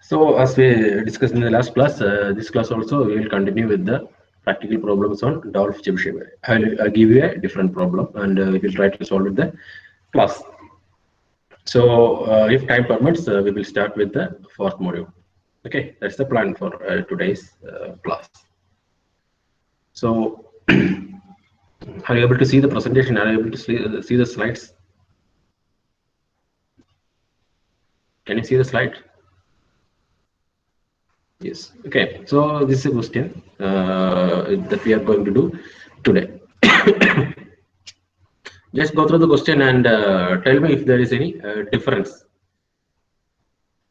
So as we discussed in the last class, this class also we will continue with the practical problems on Dolph Chebyshev. I'll give you a different problem and we will try to solve it the class. So if time permits, we will start with the fourth module. Okay, that's the plan for today's class. So are you able to see the presentation? Are you able to see the slides? Can you see the slide? Yes. Okay. So this is a question that we are going to do today. Just go through the question and tell me if there is any difference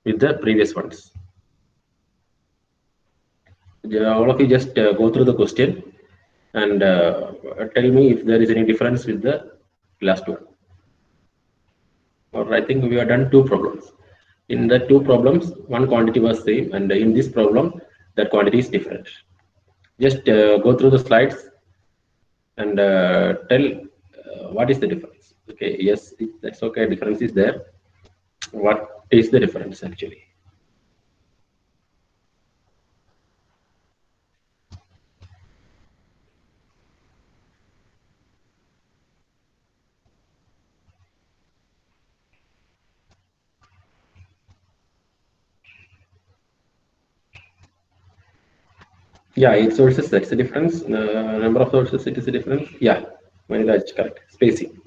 with the previous ones. All of you just go through the question and tell me if there is any difference with the last one. Or I think we have done two problems. In the two problems, one quantity was same, and in this problem, that quantity is different. Just go through the slides and tell what is the difference. Okay, yes, that's okay. Difference is there. What is the difference actually? Yeah, 8 sources, that's the difference. Number of sources, it is a difference. Yeah, that's correct. Spacing.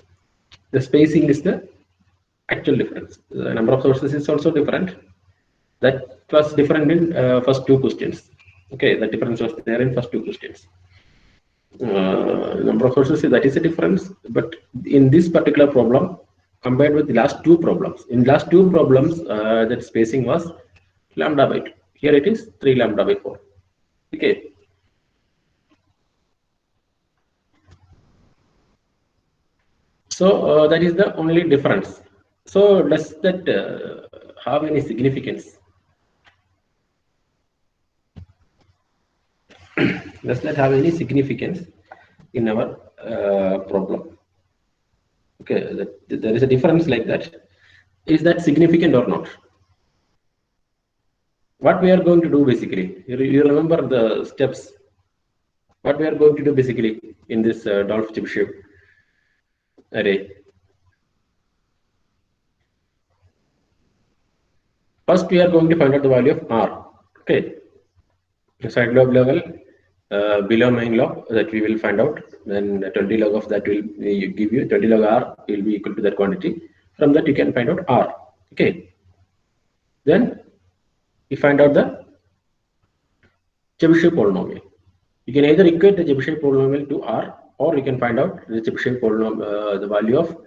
The spacing is the actual difference. The number of sources is also different. That was different in first two questions. Okay, the difference was there in first two questions. Number of sources, that is a difference. But in this particular problem, compared with the last two problems, in last two problems, that spacing was lambda by 2. Here it is 3 lambda by 4. Okay. So that is the only difference. So does that have any significance? Does that have any significance in our problem? Okay, there is a difference like that. Is that significant or not? What we are going to do basically, you remember the steps. What we are going to do basically in this Dolph Chebyshev array. First, we are going to find out the value of R. Okay, side lobe level below main log that we will find out. Then 20 log of that will give you 20 log R will be equal to that quantity. From that you can find out R. Okay. Then we find out the Chebyshev polynomial. You can either equate the Chebyshev polynomial to R, or you can find out the Chebyshev polynomial, the value of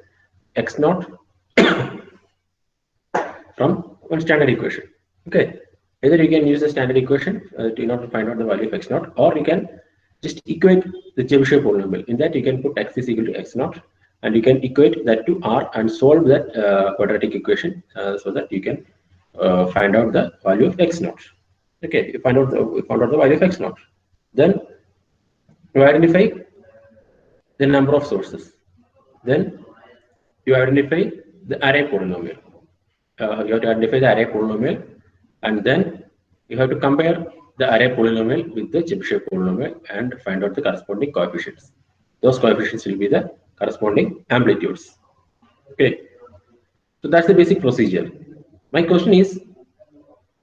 x naught from one standard equation. Okay. Either you can use the standard equation in order to find out the value of x naught, or you can just equate the Chebyshev polynomial. In that, you can put x is equal to x naught, and you can equate that to R and solve that quadratic equation so that you can find out the value of x naught. Okay, you find out the value of x naught. Then you identify the number of sources. Then you identify the array polynomial. You have to identify the array polynomial, and then you have to compare the array polynomial with the Chebyshev polynomial and find out the corresponding coefficients. Those coefficients will be the corresponding amplitudes. Okay, so that's the basic procedure. My question is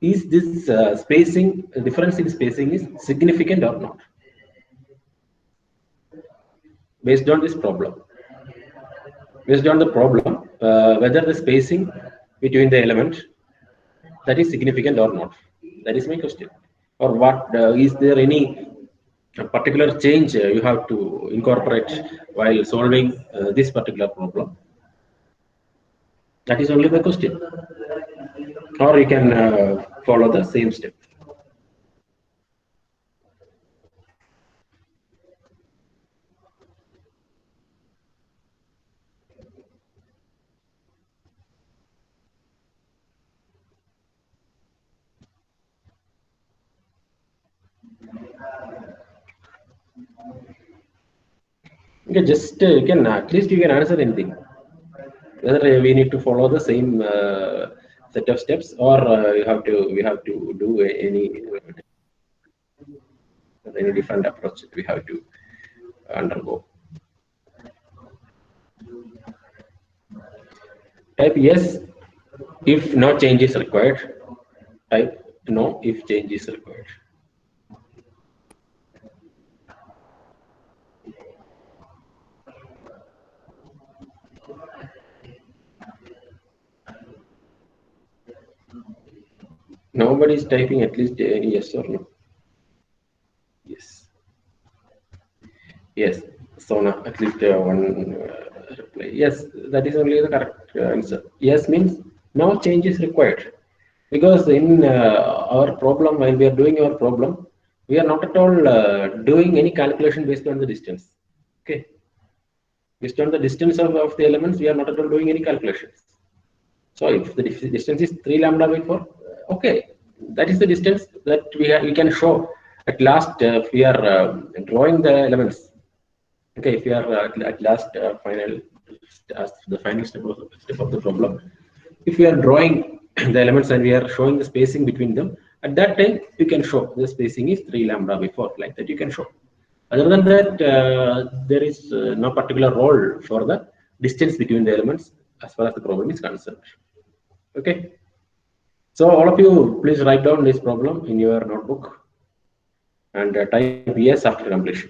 this spacing, difference in spacing is significant or not? Based on this problem. Based on the problem, whether the spacing between the element that is significant or not. That is my question. Or what is there any particular change you have to incorporate while solving this particular problem? That is only the question. Or you can follow the same step. Okay, just you can at least you can answer anything. Whether we need to follow the same set of steps, or we have to do any different approach that we have to undergo. Type yes if no change is required. Type no if change is required. Nobody is typing at least any yes or no. Yes. Yes. So now at least one reply. Yes, that is only the correct answer. Yes means no change is required. Because in our problem, while we are doing our problem, we are not at all doing any calculation based on the distance. Okay. Based on the distance of the elements, we are not at all doing any calculations. So if the distance is 3 lambda by 4, okay, that is the distance that we can show at last if we are drawing the elements. Okay, if we are at last the final step of the problem, if we are drawing the elements and we are showing the spacing between them, at that time you can show the spacing is 3 lambda by 4, like that you can show. Other than that, there is no particular role for the distance between the elements as far as the problem is concerned. Okay. So all of you, please write down this problem in your notebook and type yes after completion.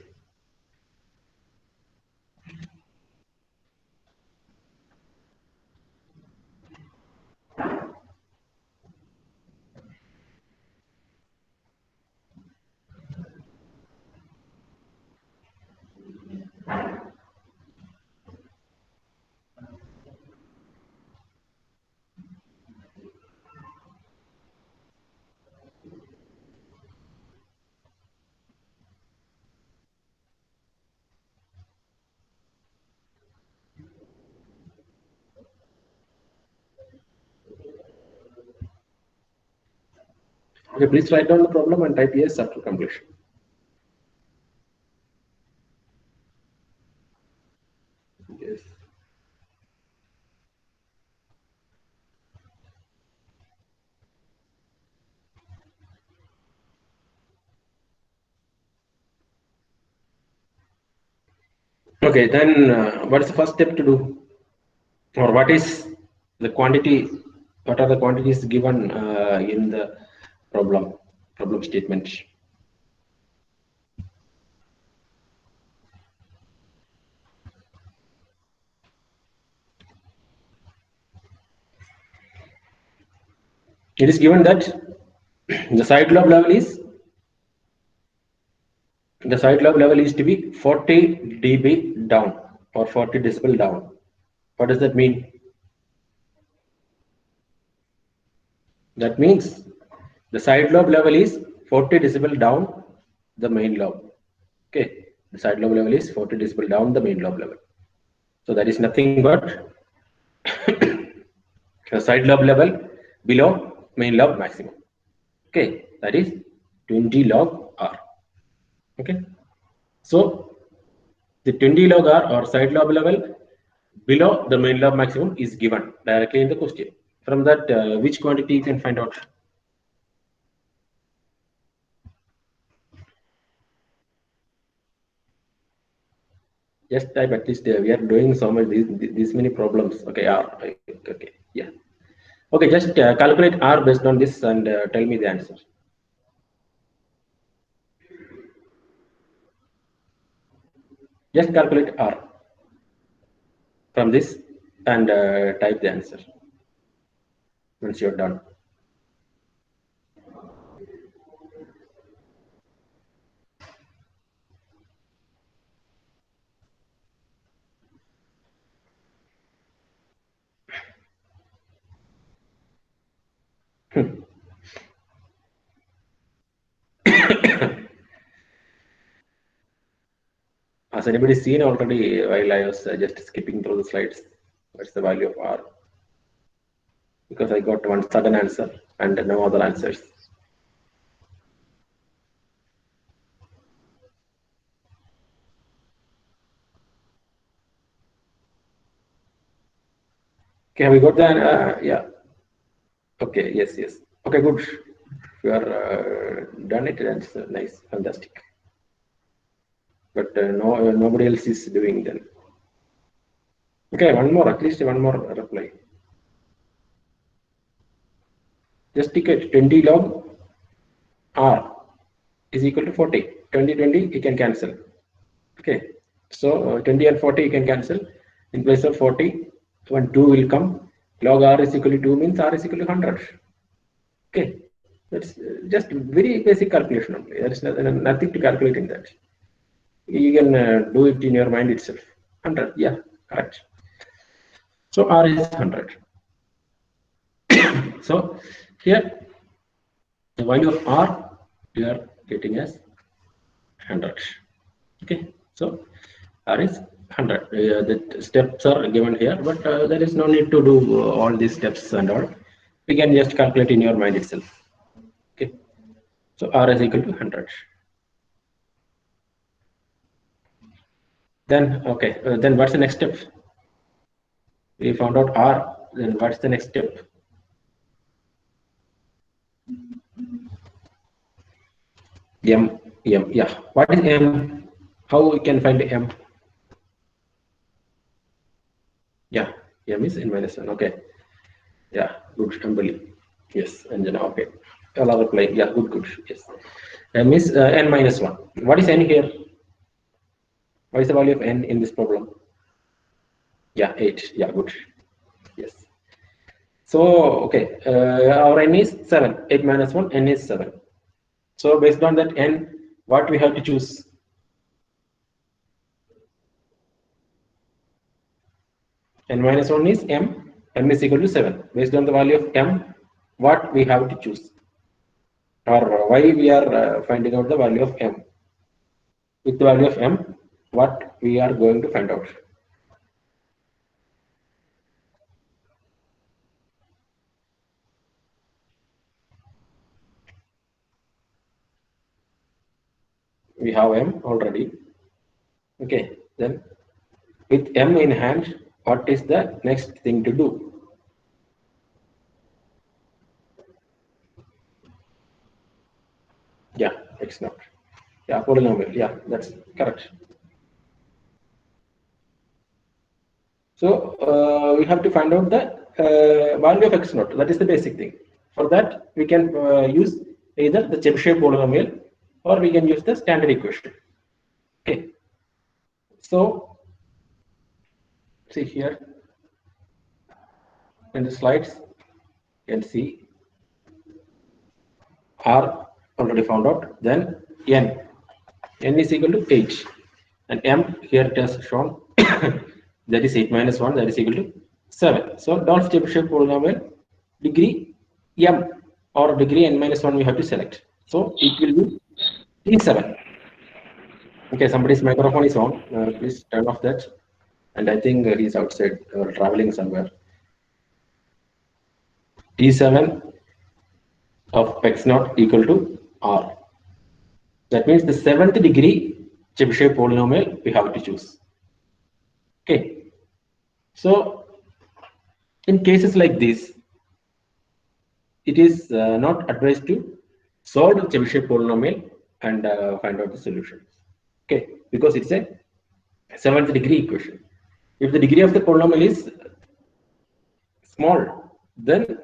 Okay, please write down the problem and type yes after completion. Yes. Okay, then what is the first step to do? Or what is the quantity? What are the quantities given in the problem statement? It is given that the side lobe level is to be 40 dB down or 40 decibel down. What does that mean? That means the side lobe level is 40 decibel down the main lobe. Okay, the side lobe level is 40 decibel down the main lobe level. So that is nothing but the side lobe level below main lobe maximum. Okay, that is 20 log R. Okay, so the 20 log R or side lobe level below the main lobe maximum is given directly in the question. From that, which quantity you can find out? Just type at least we are doing so much these many problems. Okay, R. Okay, yeah. Okay, just calculate R based on this and tell me the answer. Just calculate R from this and type the answer once you're done. Has anybody seen already while I was just skipping through the slides? What's the value of R? Because I got one sudden answer and no other answers. Okay, have we got the yeah. Okay, yes, yes. Okay, good. If you are done it, that's nice, fantastic. But nobody else is doing then. Okay, one more, at least one more reply. Just take it 20 log R is equal to 40. 20, 20, you can cancel. Okay, so 20 and 40 you can cancel. In place of 40, when 2 will come, log R is equal to 2 means R is equal to 100. Okay, that's just very basic calculation only. There is nothing to calculate in that. You can do it in your mind itself. 100, yeah, correct. So R is 100. So here the value of R we are getting as 100. Okay, so R is 100. The steps are given here, but there is no need to do all these steps and all. We can just calculate in your mind itself. Okay, so R is equal to 100. Then okay, then what's the next step? We found out R. Then what's the next step? M. Yeah. What is M? How we can find M? Yeah, M is n minus 1. Okay. Yeah, good. Ambali. Yes, and then okay. Another play. Yeah, good. Yes. M is n minus 1. What is n here? What is the value of n in this problem? Yeah, 8. Yeah, good. Yes. So, okay, our n is 7. 8 minus 1, n is 7. So, based on that n, what we have to choose? N minus 1 is m is equal to 7. Based on the value of m, what we have to choose? Or why we are finding out the value of m? With the value of m, what we are going to find out? We have m already. Okay, then with m in hand, what is the next thing to do? Yeah, x naught. Yeah, polynomial. Yeah, that's correct. So we have to find out the value of x naught. That is the basic thing. For that, we can use either the Chebyshev polynomial or we can use the standard equation. Okay. So see here in the slides, you can see R already found out. Then n is equal to 8, and m here it has shown that is 8 minus 1, that is equal to 7. So Dolph Chebyshev polynomial degree m or degree n minus 1 we have to select. So it will be T7. Okay, somebody's microphone is on. Please turn off that. And I think he's outside or traveling somewhere. T7 of x naught equal to R. That means the 7th degree Chebyshev polynomial we have to choose. Okay. So in cases like this, it is not advised to solve the Chebyshev polynomial and find out the solution. Okay, because it's a 7th degree equation. If the degree of the polynomial is small, then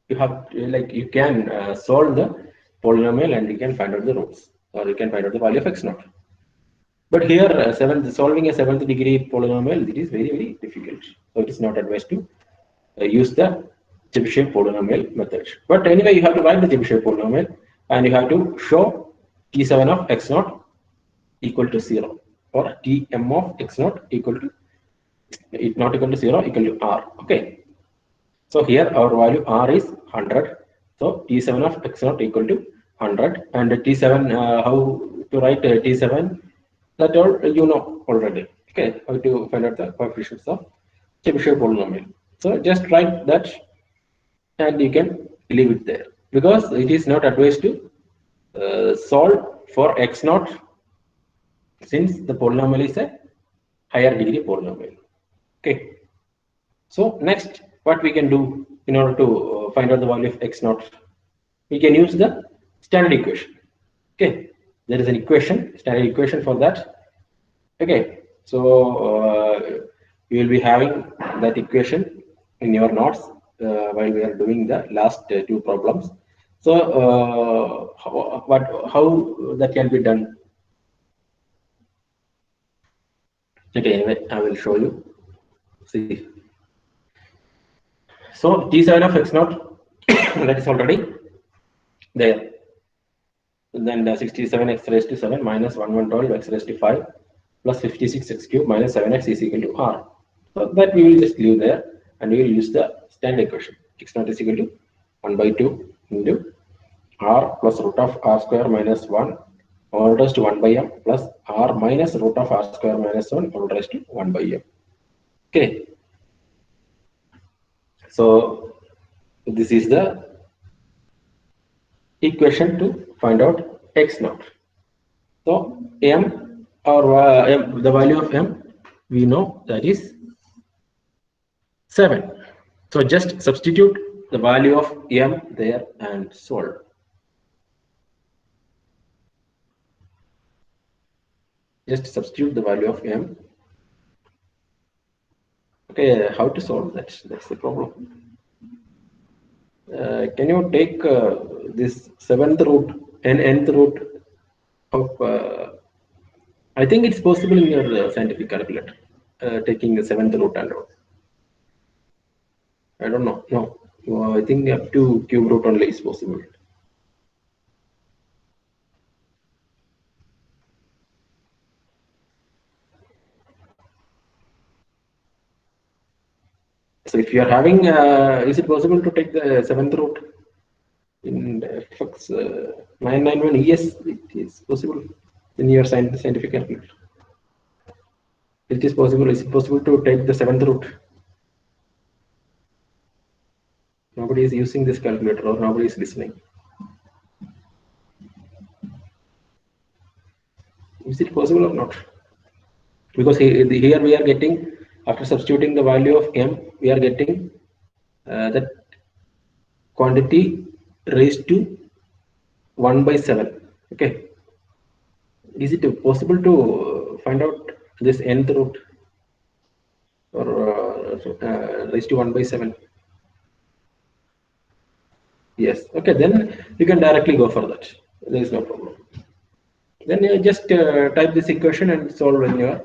you have you can solve the polynomial and you can find out the roots, or you can find out the value of x naught. But here, solving a 7th degree polynomial, it is very difficult. So it is not advised to use the Chebyshev polynomial method. But anyway, you have to write the Chebyshev polynomial and you have to show T7 of x naught equal to 0, or Tm of x naught equal to, it not equal to 0, equal to R. Okay. So here our value R is 100. So T7 of x naught equal to 100, and T7, how to write T7, that all you know already. Okay, how to find out the coefficients of Chebyshev polynomial. So just write that and you can leave it there, because it is not advised to solve for x naught, since the polynomial is a higher degree polynomial. Okay. So next, what we can do? in order to find out the value of x naught, we can use the standard equation. Okay, there is an equation, standard equation for that. Okay, so you will be having that equation in your notes while we are doing the last two problems. So how that can be done? Okay, anyway, I will show you. See, so T7 of x naught that is already there. Then the 67 x raised to 7 minus 1112 x raised to 5 plus 56 x cube minus 7x is equal to r. So that we will just leave there and we will use the standard equation. X naught is equal to 1 by 2 into r plus root of r square minus 1 all raised to 1 by m plus r minus root of r square minus 1 all raised to 1 by m. Okay. So this is the equation to find out x naught. So m or the value of m we know that is 7. So just substitute the value of m there and solve. Just substitute the value of m. Okay, how to solve that? That's the problem. Can you take this seventh root and nth root of? I think it's possible in your scientific calculator, taking the seventh root and all. I don't know. No, I think up to cube root only is possible. So if you are having, is it possible to take the seventh root in FX 991? Yes, it is possible in your scientific calculator. It is possible. Is it possible to take the seventh root? Nobody is using this calculator or nobody is listening. Is it possible or not? Because here we are getting, after substituting the value of m, we are getting that quantity raised to 1 by 7. Okay. Is it possible to find out this nth root or raised to 1 by 7? Yes. Okay, then you can directly go for that. There is no problem. Then you just type this equation and solve in your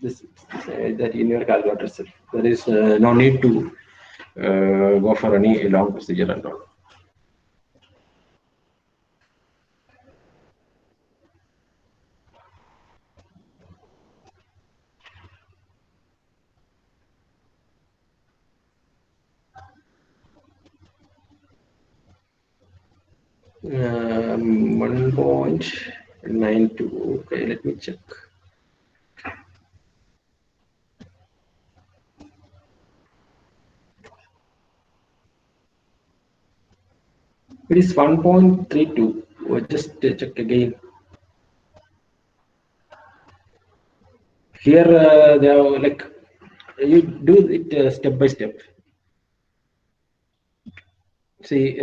that in your calculator itself. There is no need to go for any long procedure and all. Um, 1.92. Okay, let me check. It is 1.32. Just check again. Here they are like you do it step by step. See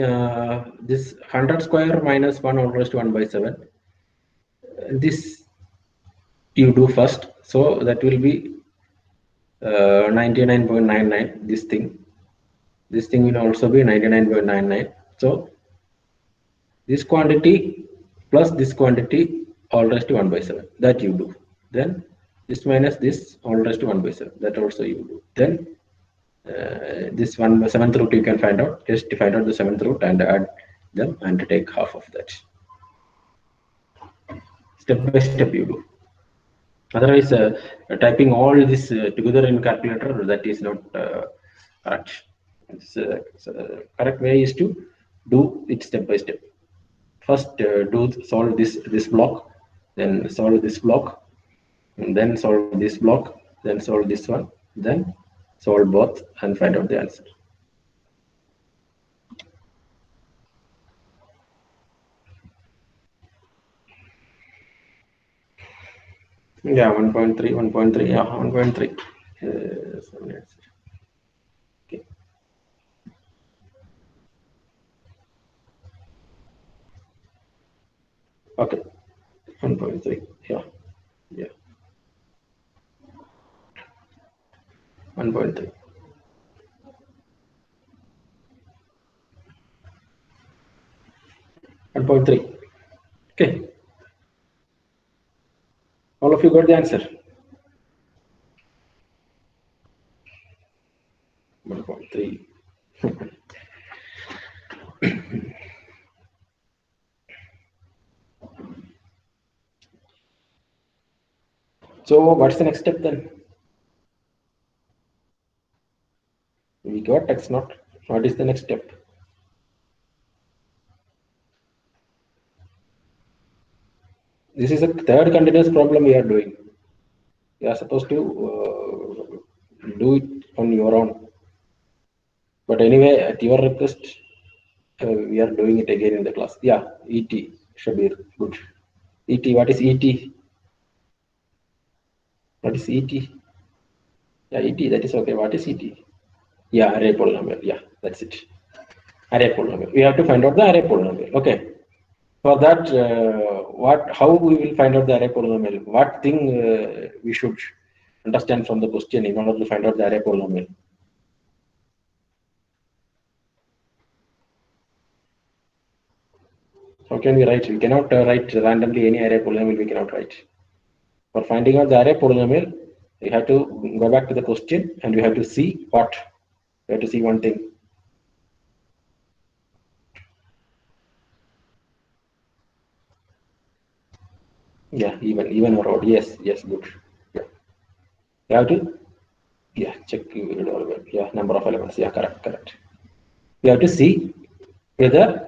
this 100 square minus 1 all raised to 1 by 7. This you do first, so that will be 99.99. This thing will also be 99.99. So this quantity plus this quantity all raised to 1 by 7, that you do. Then this minus this all raised to 1 by 7, that also you do. Then this one seventh root you can find out. Just find out the seventh root and add them and take half of that. Step by step you do. Otherwise, typing all this together in calculator, that is not correct. Correct way is to do it step by step. First, solve this block, then solve this block, and then solve this block, then solve this one, then solve both and find out the answer. Yeah, 1.3, 1.3, yeah, 1.3. Okay. Okay, 1.3. Yeah, yeah, 1.3. 1.3. Okay, all of you got the answer. 1.3. So what's the next step then? We got X naught. What is the next step? This is a third continuous problem we are doing. You are supposed to do it on your own. But anyway, at your request, we are doing it again in the class. Yeah, ET, Shabir, good. ET, what is ET? What is ET? Yeah, ET, that is okay. What is ET? Yeah, array polynomial. Yeah, that's it. Array polynomial. We have to find out the array polynomial. Okay. For that, how we will find out the array polynomial? What thing we should understand from the question in order to find out the array polynomial? How can we write? We cannot write randomly any array polynomial. We cannot write. For finding out the array polynomial, we have to go back to the question and we have to see what. We have to see one thing. Yeah, even or odd. Yes, yes, good. Yeah. You have to check number of elements. Yeah, correct. You have to see whether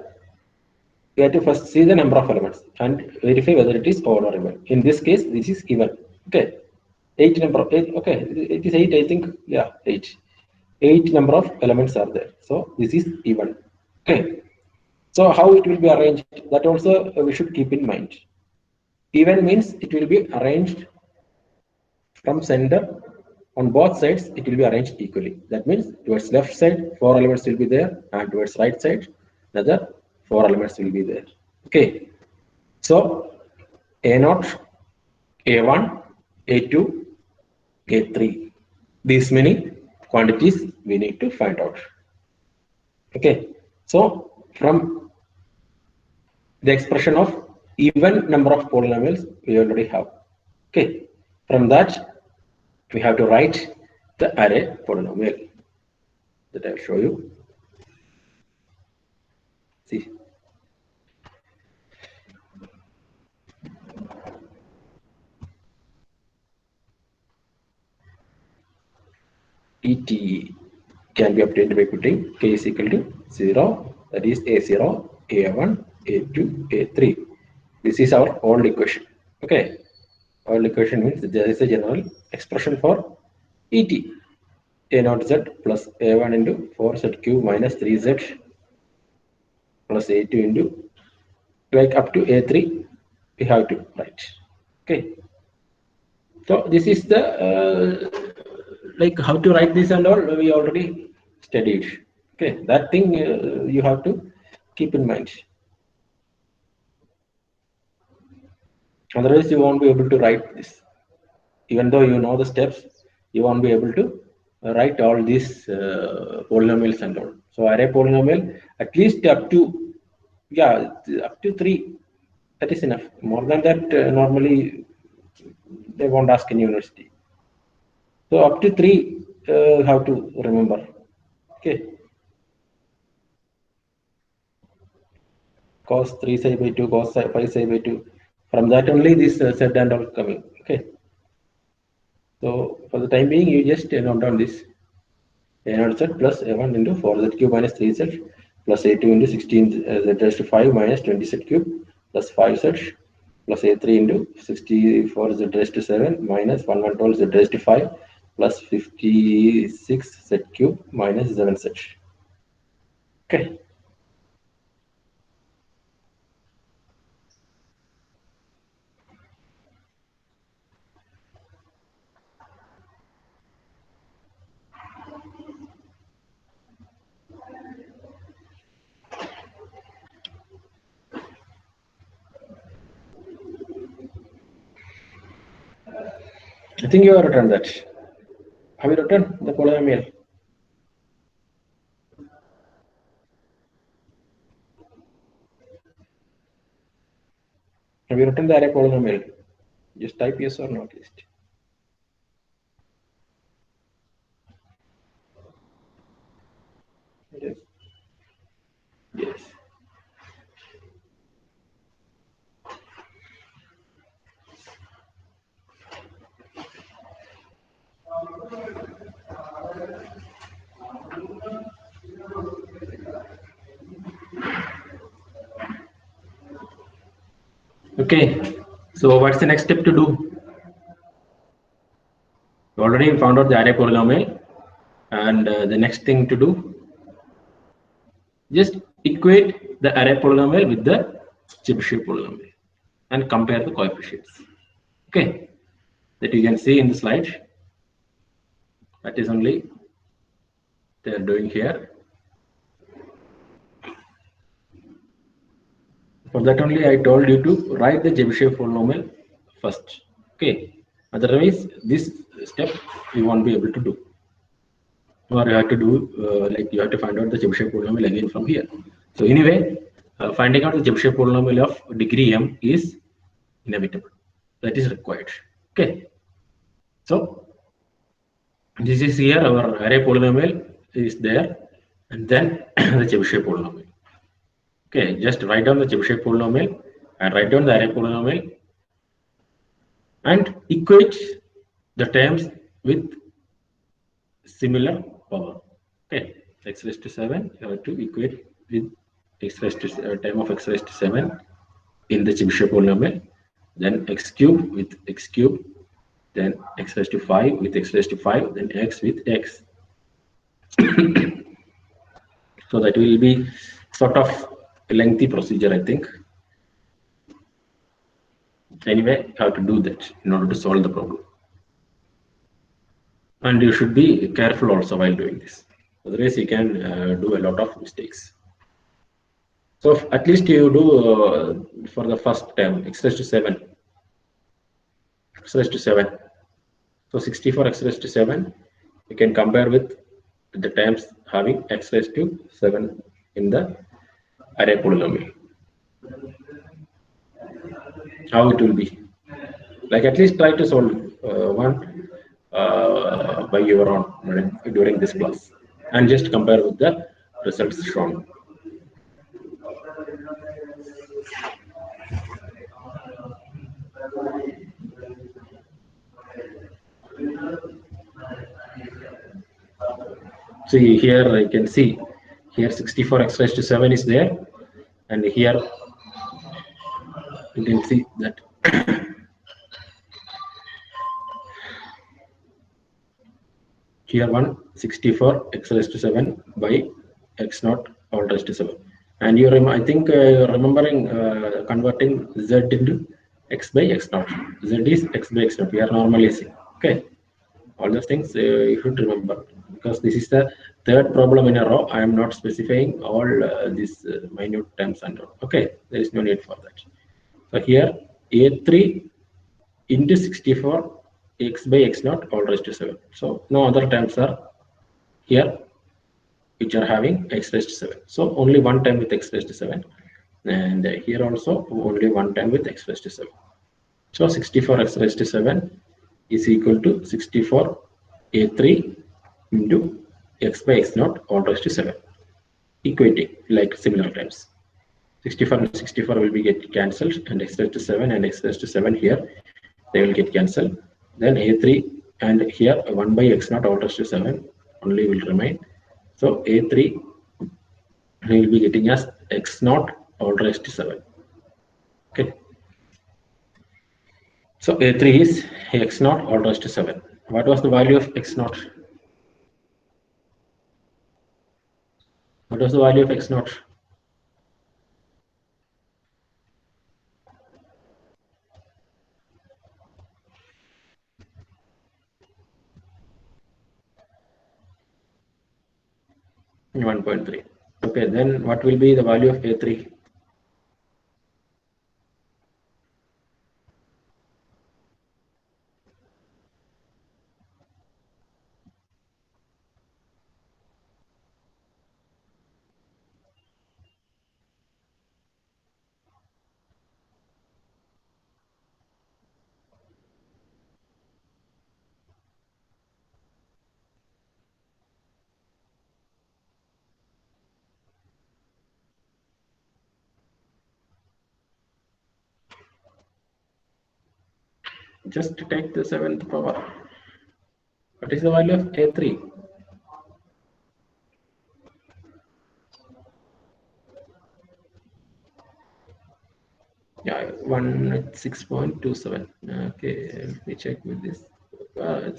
we have to first see the number of elements and verify whether it is odd or even. In this case, this is even. Okay, eight number of eight. Okay, it is eight. I think eight. Eight number of elements are there. So this is even. Okay. So how it will be arranged? That also we should keep in mind. Even means it will be arranged from center on both sides. It will be arranged equally. That means towards left side, four elements will be there, and towards right side, another four elements will be there. Okay. So A0, A1, A2, A3. These many quantities we need to find out. Okay. So from the expression of even number of polynomials we already have. Okay. From that we have to write the array polynomial that I'll show you. See. ET can be obtained by putting k is equal to 0, that is A0, A1, A2, A3. This is our old equation. Okay. Old equation means there is a general expression for ET. A0z plus A1 into 4z cube minus 3z plus A2 into like up to A3 we have to write. Okay. So this is the like how to write this and all we already studied. Okay, that thing you have to keep in mind. Otherwise, you won't be able to write this. Even though you know the steps, you won't be able to write all these polynomials and all. So array polynomial at least up to up to 3. That is enough. More than that, normally they won't ask in university. So up to 3, how to remember. Okay. Cos 3 psi by 2, cos 5 psi by 2. From that only this z and all coming. Okay. So for the time being, you just note down this a0z plus a1 into 4z cube minus 3z plus a2 into 16z raised to 5 minus 20z cube plus 5z plus a3 into 64z raised to 7 minus 112z raised to 5 plus 56z cube minus 7z. Okay. I think you have written that. Have you written the polynomial? Have you written the array polynomial? Just type yes or no at least. Yes. Yes. Okay. So what's the next step to do? We already found out the array polynomial, and the next thing to do, just equate the array polynomial with the Chebyshev polynomial and compare the coefficients. Okay, that you can see in the slide. That is only they are doing here. For that only I told you to write the Chebyshev polynomial first. Okay, otherwise this step you won't be able to do, or you have to do like you have to find out the Chebyshev polynomial again from here. So anyway, finding out the Chebyshev polynomial of degree m is inevitable. That is required. Okay, so this is here our array polynomial is there, and then the Chebyshev polynomial. Okay, just write down the Chebyshev polynomial and write down the array polynomial and equate the terms with similar power. Okay, x raised to 7 you have to equate with x raised to term of x raised to 7 in the Chebyshev polynomial, then x cube with x cube, then x raised to 5 with x raised to 5, then x with x. So that will be sort of a lengthy procedure, I think. Anyway, you have to do that in order to solve the problem. And you should be careful also while doing this. Otherwise, you can do a lot of mistakes. So at least you do for the first term, x raised to 7. X raised to 7. So 64 x raised to 7, you can compare with the terms having x raised to 7 in the array polynomial. How it will be? Like at least try to solve one by your own during this class and just compare with the results shown. See here I can see here 64 x raised to 7 is there, and here you can see that here 164 x raised to 7 by x naught all raised to 7, and I think you're remembering converting z into x by x naught. Z is x by x naught. We are normalizing. Okay, all those things you should remember, because this is the third problem in a row. I am not specifying all these minute terms and all. Okay, there is no need for that. So here a3 into 64 x by x naught all raised to 7. So no other terms are here which are having x raised to 7. So only one time with x raised to 7, and here also only one time with x raised to 7. So 64 x raised to 7 is equal to 64 a3 into x by x naught all raised to 7, equating like similar times. 64 and 64 will be get cancelled, and x raised to 7 and x raised to 7 here they will get cancelled. Then a3 and here 1 by x naught all raised to 7 only will remain. So a3 will be getting as x naught all raised to 7. Okay. So a3 is x naught all raised to 7. What was the value of x naught? What was the value of x naught? In 1.3. Okay, then what will be the value of a3? just take the 7th power. What is the value of A3? Yeah, 106.27. Okay, let me check with this.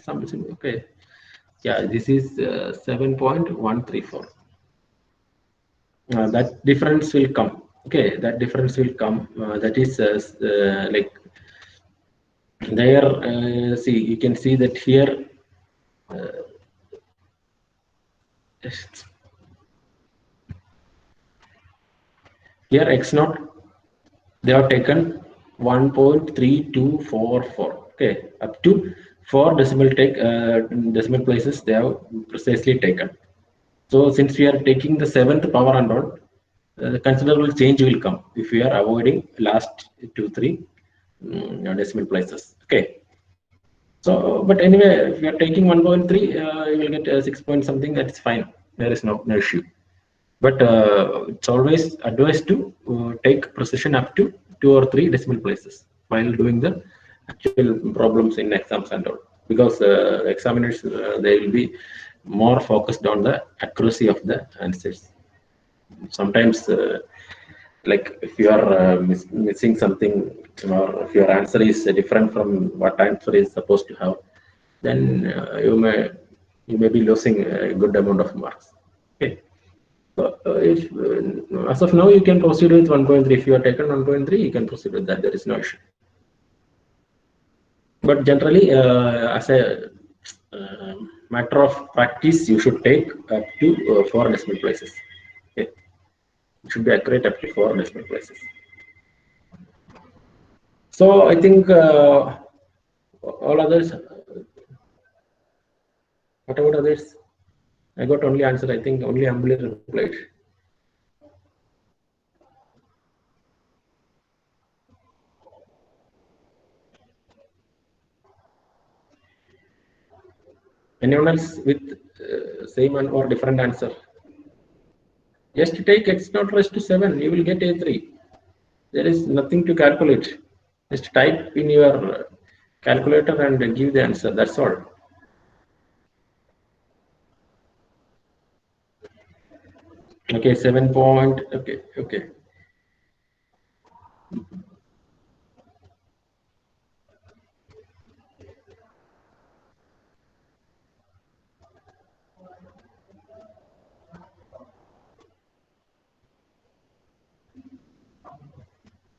Something okay. Yeah, this is 7.134. That difference will come. Okay, that difference will come. That is like there. See, you can see that here. Here x naught, they have taken 1.3244. Okay, up to 4 decimal places they have precisely taken. So since we are taking the 7th power and all, considerable change will come if we are avoiding last 2-3 decimal places. Okay. So, but anyway, if you are taking 1.3, you will get 6 point something. That's fine. There is no issue. But it's always advised to take precision up to 2 or 3 decimal places while doing the actual problems in exams and all, because examiners they will be more focused on the accuracy of the answers. Sometimes like if you are missing something, or if your answer is different from what answer is supposed to have, then you may be losing a good amount of marks. Okay. So, if as of now you can proceed with 1.3. If you are taken 1.3, you can proceed with that. There is no issue. But generally, as a matter of practice, you should take up to 4 decimal places. Okay. It should be accurate up to 4 decimal places. So I think all others. What about others? I got only answer. I think only Ambuli replied. Anyone else with same or different answer? Just take x naught raised to 7. You will get A3. There is nothing to calculate. Just type in your calculator and give the answer. That's all. Okay, 7 point. Okay, okay.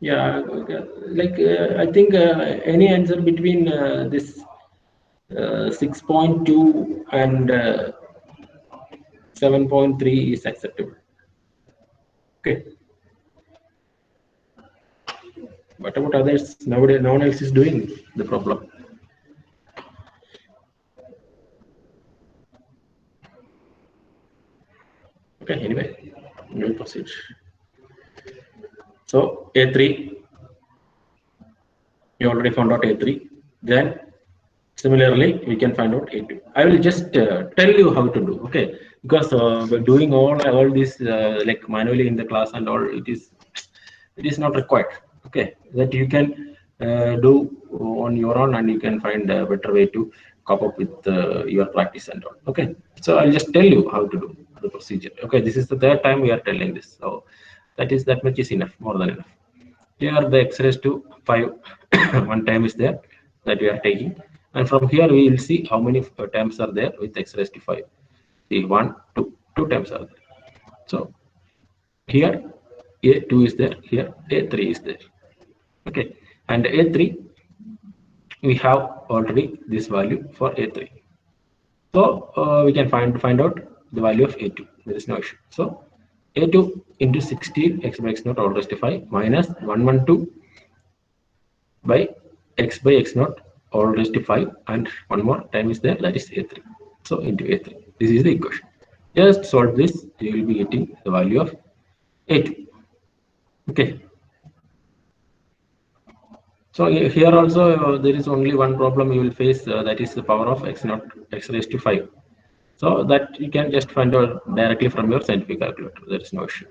Yeah, okay. Like I think any answer between this 6.2 and 7.3 is acceptable. Okay. What about others? Nowadays, no one else is doing the problem. Okay, anyway, we'll proceed. So A3, you already found out A3. Then similarly, we can find out A2. I will just tell you how to do. Okay, because we're doing all this like manually in the class and all, it is not required. Okay, that you can do on your own, and you can find a better way to cope up with your practice and all. Okay, so I'll just tell you how to do the procedure. Okay, this is the third time we are telling this, so that much is enough, more than enough. Here the x raised to 5 one time is there that we are taking, and from here we will see how many terms are there with x raised to 5. See, 1 2 terms are there. So here A2 is there, here A3 is there. Okay, and A3 we have already this value for A3. So we can find out the value of A2. There is no issue. So A2 into 16 x by x naught all raised to 5 minus 112 by x naught all raised to 5, and one more time is there, that is A3. So into A3. This is the equation. Just solve this, you will be getting the value of A2. Okay. So here also there is only one problem you will face, that is the power of x naught x raised to 5. So that you can just find out directly from your scientific calculator. There is no issue.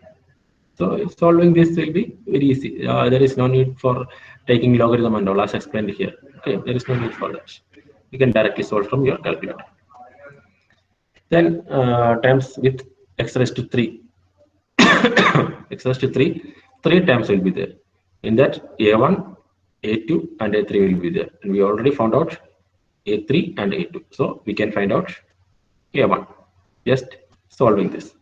So solving this will be very easy. There is no need for taking logarithm and all as explained here. Okay, there is no need for that. You can directly solve from your calculator. Then times with x raised to 3. X raised to 3 times will be there. In that a1, a2 and a3 will be there. And we already found out a3 and a2. So we can find out a1. Just solving this.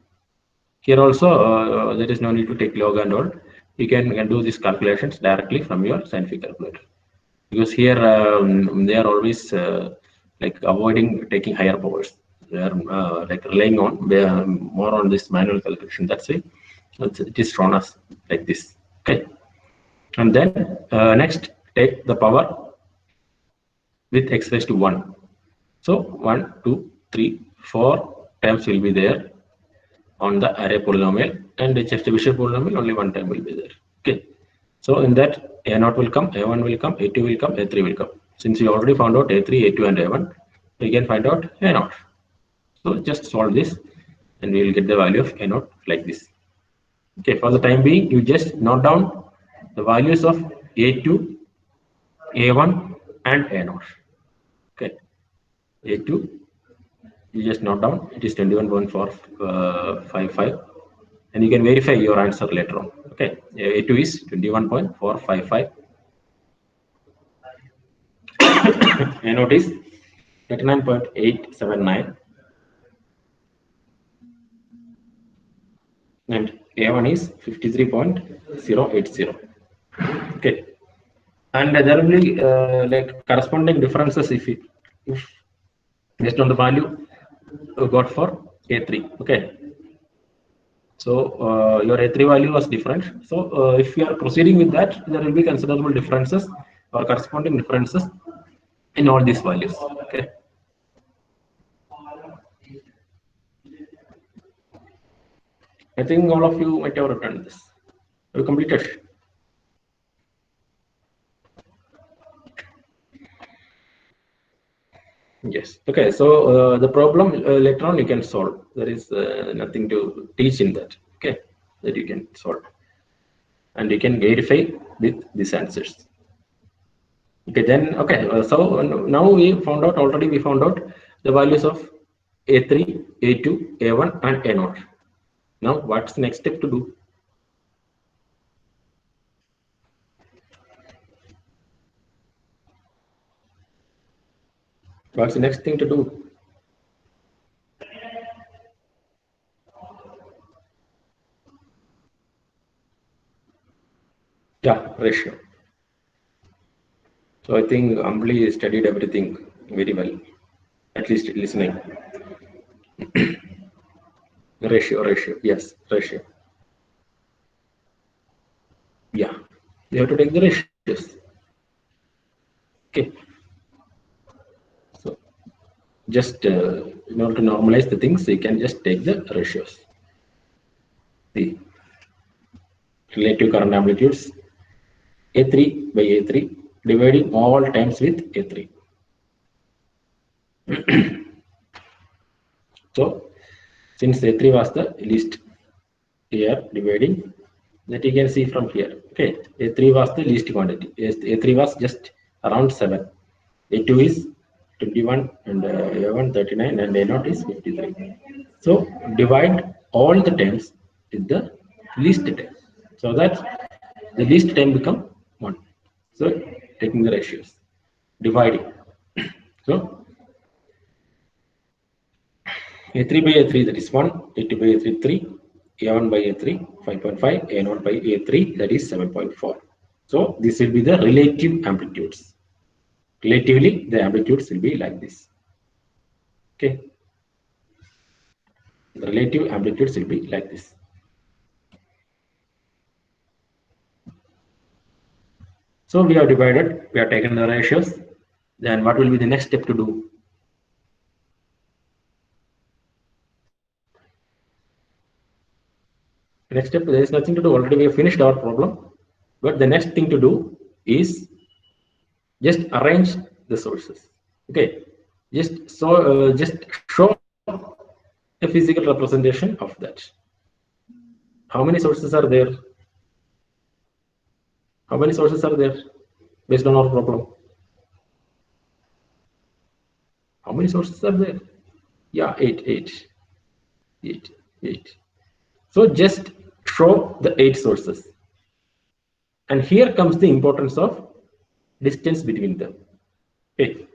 Here also, there is no need to take log and all. You can do these calculations directly from your scientific calculator. Because here they are always like avoiding taking higher powers. They are like relying on more on this manual calculation. That's why it is shown as like this. Okay, and then next take the power with x raised to 1. So 1, 2, 3, 4 times will be there on the array polynomial, and the Chebyshev polynomial only one time will be there. Okay, so in that a0 will come, a1 will come, a2 will come, a3 will come. Since we already found out a3, a2 and a1, we can find out a0. So just solve this and we will get the value of a0 like this. Okay, for the time being, you just note down the values of a2, a1 and a0. Okay, a2, you just note down, it is 21.455, and you can verify your answer later on. Okay, a2 is 21.455. a0 is 39.879, and a1 is 53.080. Okay, and there will be like corresponding differences if based on the value got for a3. Okay, so your a3 value was different. So if you are proceeding with that, there will be considerable differences or corresponding differences in all these values. Okay, I think all of you might have written this. Have you completed? Yes. Okay. So the problem later on you can solve. There is nothing to teach in that. Okay, that you can solve, and you can verify with these answers. Okay. Then okay. So now we found out already. We found out the values of a3, a2, a1, and a0. Now what's the next step to do? What's the next thing to do? Yeah, ratio. So I think Ambli studied everything very well, at least listening. Ratio. Yes, ratio. Yeah, you have to take the ratios. Okay. So just in order to normalize the things, you can just take the ratios. The relative current amplitudes A3 by A3, dividing all times with A3. So since A3 was the least, here dividing, that you can see from here. Okay, A3 was the least quantity. A3 was just around 7. A2 is 21 and A1 39 and A0 is 53. So divide all the terms with the least term, so that the least term become 1. So taking the ratios, dividing. So A3 by A3, that is 1, A2 by A3 3, A1 by A3 5.5, A0 by A3, that is 7.4. So this will be the relative amplitudes. Relatively, the amplitudes will be like this. Okay, the relative amplitudes will be like this. So we have divided, we have taken the ratios. Then what will be the next step to do? Next step, there is nothing to do. Already we have finished our problem. But the next thing to do is just arrange the sources. Okay, just show a physical representation of that. How many sources are there? How many sources are there based on our problem? How many sources are there? Yeah, 8. So just show the 8 sources. And here comes the importance of distance between them. Okay.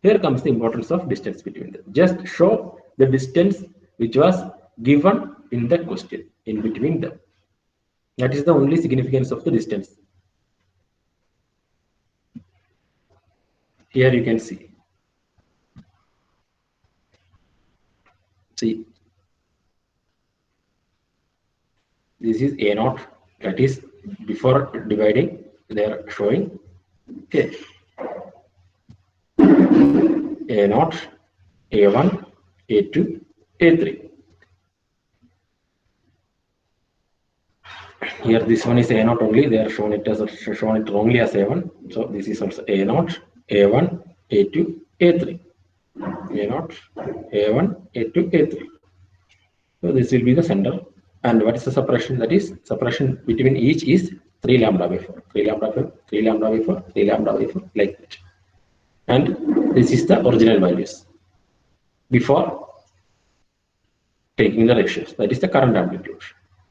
Here comes the importance of distance between them. Just show the distance which was given in the question in between them. That is the only significance of the distance. Here you can see. See, this is A0. That is before dividing, they are showing. Okay. A0, A1, A2, A3. Here this one is A0 only. They are shown it only as A1. So this is also A0, A1, A2, A3. A0, A1, A2, A3. So this will be the center. And what is the separation? That is separation between each is 3 lambda by 4. 3 lambda by 4, 3 lambda by 4, 3 lambda by 4, like that. And this is the original values before taking the ratios. That is the current amplitude.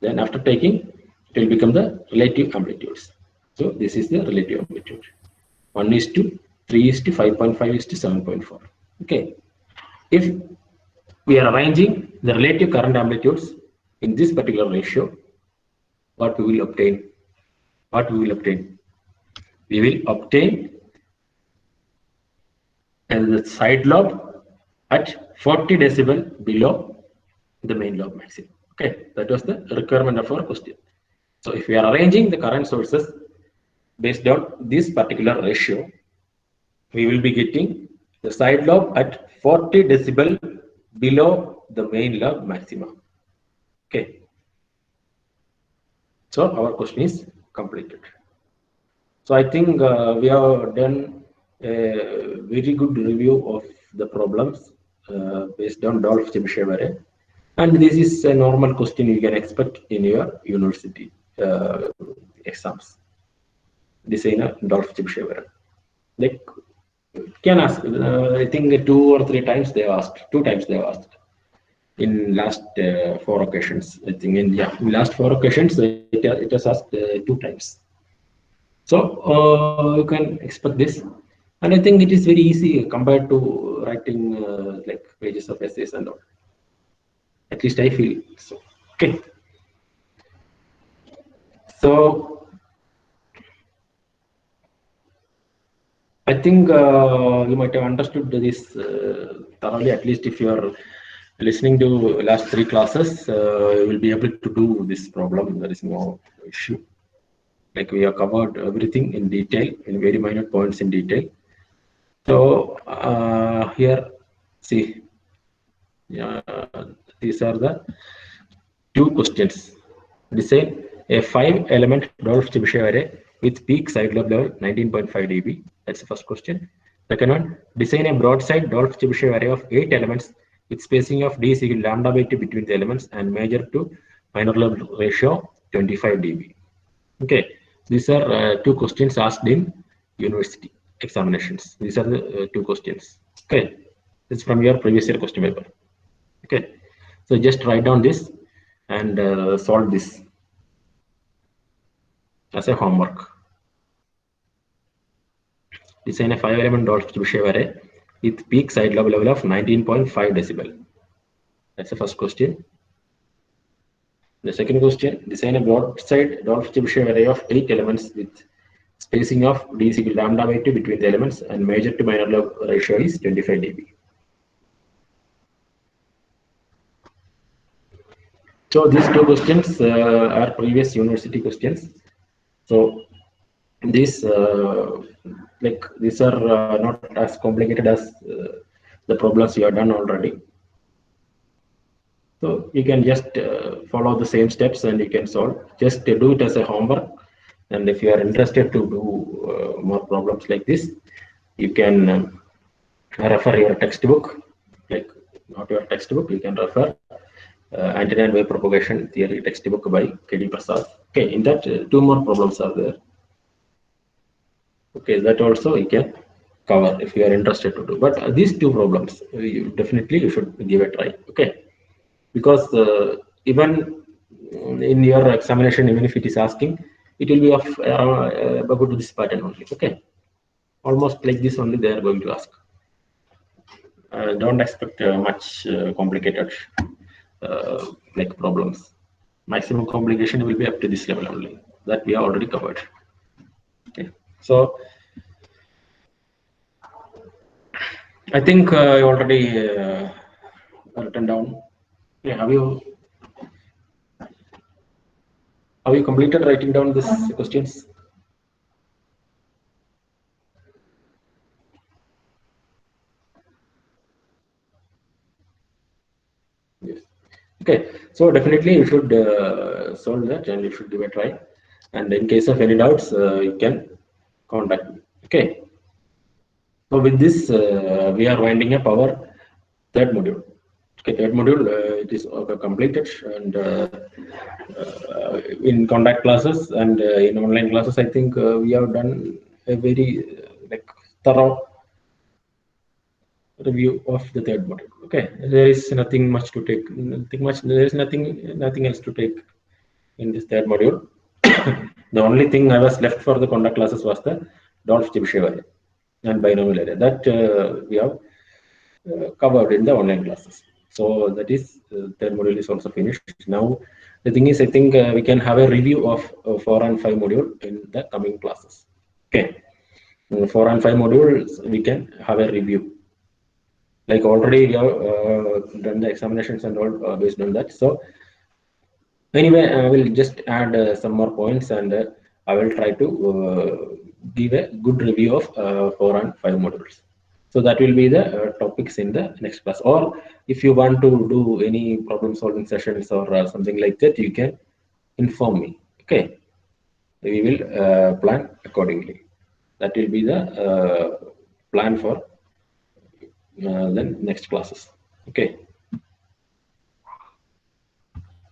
Then after taking, it will become the relative amplitudes. So this is the relative amplitude. 1 is to 3 is to 5.5 is to 7.4. Okay. If we are arranging the relative current amplitudes in this particular ratio, what we will obtain? What we will obtain? We will obtain the side lobe at 40 decibel below the main lobe maximum. Okay, that was the requirement of our question. So if we are arranging the current sources based on this particular ratio, we will be getting the side lobe at 40 decibel below the main lobe maximum. Okay. So our question is completed. So I think we have done a very good review of the problems based on Dolph-Chebyshev array. And this is a normal question you can expect in your university exams. Design a Dolph-Chebyshev array. Like, can ask, I think 2 or 3 times they have asked, 2 times they have asked. In last 4 occasions, I think in last 4 occasions, it has asked 2 times. So you can expect this. And I think it is very easy compared to writing like pages of essays and all. At least I feel so. Okay. So I think you might have understood this thoroughly. At least if you are listening to last 3 classes, you will be able to do this problem. There is no issue. Like we have covered everything in detail, in very minor points in detail. So here, see, these are the 2 questions. Design a 5-element Dolph-Chebyshev array with peak side lobe level 19.5 dB. That's the first question. Second one, design a broadside Dolph-Chebyshev array of 8 elements with spacing of d is equal to lambda by 2 between the elements and major to minor lobe ratio 25 dB. Okay, these are 2 questions asked in university examinations. These are the 2 questions. Okay, this is from your previous year question paper. Okay, so just write down this and solve this as a homework. Design a 5-element Dolph-Chebyshev array with peak side lobe level of 19.5 decibel. That's the first question. The second question, design a broadside Dolph-Chebyshev array of 8 elements with spacing of d is equal to lambda by 2 between the elements and major to minor lobe ratio is 25 dB. So these 2 questions are previous university questions. So these these are not as complicated as the problems you have done already. So you can just follow the same steps and you can solve. Just do it as a homework. And if you are interested to do more problems like this, you can refer your textbook. Like not your textbook, you can refer Antenna and Wave Propagation Theory textbook by K.D. Prasad. Okay, in that two more problems are there. Okay, that also you can cover if you are interested to do. But these two problems, you should give a try. Okay, because even in your examination, even if it is asking, it will be of about this pattern only. Okay, almost like this only they are going to ask. Don't expect much complicated like problems. Maximum complication will be up to this level only. That we have already covered. Okay, so I think I already written down. Yeah, have you completed writing down these questions? Yes. Okay. So definitely you should solve that and you should give a try. And in case of any doubts, you can contact me. Okay. So with this, we are winding up our third module. Okay, third module it is completed, and in contact classes and in online classes, I think we have done a very like thorough review of the third module. Okay, there is nothing much to take. There is nothing else to take in this third module. The only thing I was left for the contact classes was the Dolph-Chebyshev array and binomial array that we have covered in the online classes. So that is third module is also finished. Now the thing is, I think we can have a review of 4 and 5 module in the coming classes. Okay, 4 and 5 modules we can have a review. Like already we have done the examinations and all based on that. So anyway, I will just add some more points, and I will try to give a good review of 4 and 5 modules. So that will be the topics in the next class. Or if you want to do any problem solving sessions or something like that, you can inform me. Okay, we will plan accordingly. That will be the plan for the next classes. Okay.